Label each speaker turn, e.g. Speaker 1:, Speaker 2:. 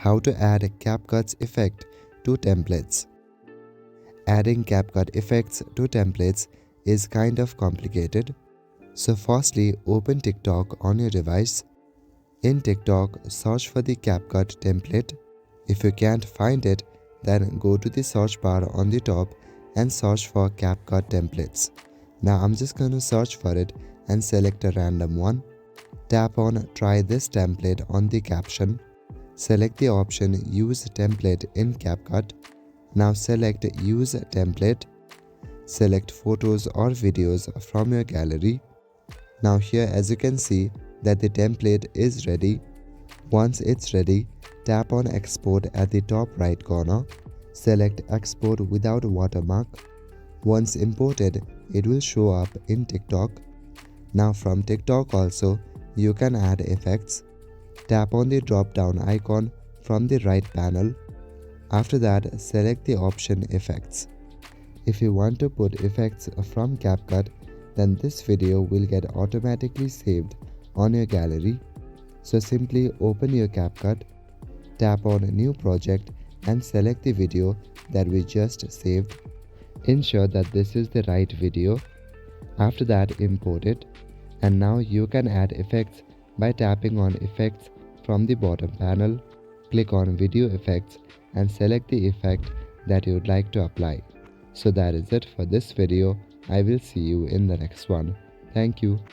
Speaker 1: How to add CapCut's effect to templates. Adding CapCut effects to templates is kind of complicated. So firstly, open TikTok on your device. In TikTok, search for the CapCut template. If you can't find it, then go to the search bar on the top and search for CapCut templates. Now I'm just going to search for it and select a random one. Tap on Try this template on the caption. Select the option Use template in CapCut. Now select Use template. Select photos or videos from your gallery. Now here, as you can see that the template is ready. Once it's ready, tap on Export at the top right corner. Select Export without watermark. Once imported, it will show up in TikTok. Now from TikTok also, you can add effects. Tap on the drop-down icon from the right panel. After that, select the option Effects. If you want to put effects from CapCut, then this video will get automatically saved on your gallery. So simply open your CapCut, tap on New Project and select the video that we just saved. Ensure that this is the right video. After that, import it. And now you can add effects by tapping on Effects from the bottom panel. Click on Video Effects and select the effect that you would like to apply. So that is it for this video. I will see you in the next one. Thank you.